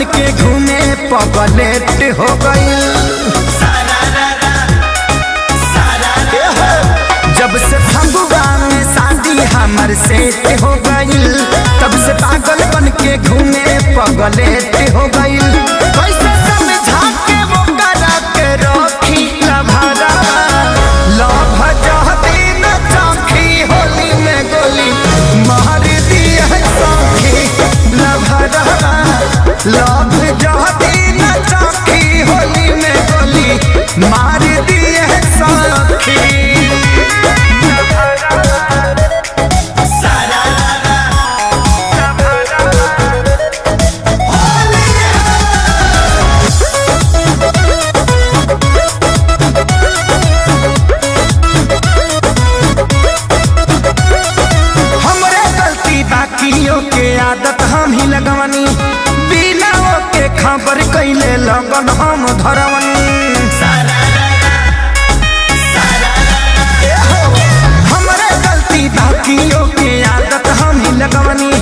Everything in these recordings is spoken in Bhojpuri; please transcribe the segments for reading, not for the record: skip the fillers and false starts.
बन के घूमे पगलेट हो गई। जब से फगुआ में शादी हमर सेट हो गई, तब से पागल बन के घूमे पगलेट हो गई। कैसे समझा के वो करा के रखी लभरा, लभ जहती न चौखी होली में गोली मार दिया सौखी लभरा, लभ जहती न चौखी होली में गोली मार दिया सौखी। के आदत हम ही लगवनी, बिना के खबर कैले लगन हम धरवनी। हमरे गलती बाकियों के आदत हम ही लगवनी,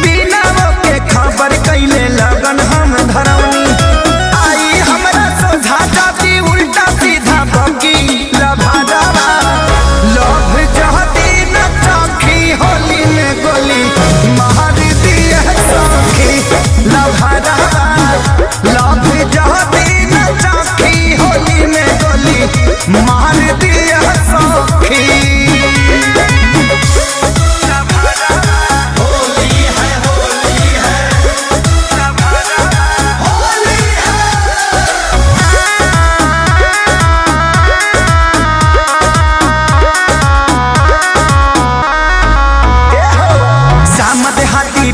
बिना के खबर कैले लगन हम धरवनी। आई हमरा सोझा जाती उल्टा सीधा बकी लभादावा, लभ जहती न चौखी होली में गोली मार दिया सौखी लभरा, लभ जहती न चौखी होली में गोली मार दिया सौखी।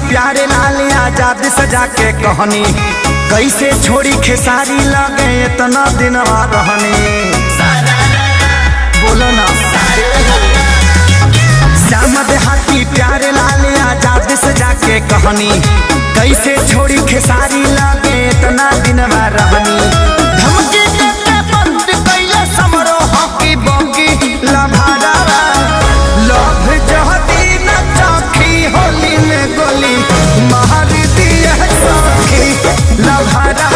प्यारे लाल आजाद सजा के कहनी, कैसे छोड़ी खेसारी लगे इतना दिन रहनी। बोलो ना श्याम देहाती प्यारे लाल आजाद सजा के कहनी, कैसे छोड़ी खेसारी लगे इतना दिन रहनी। धमकी देके बंद कैले समरो हॉकी बॉकी लभारा, लभ जहती न चौखी होली में गोली मार दिया सौखी लभरा,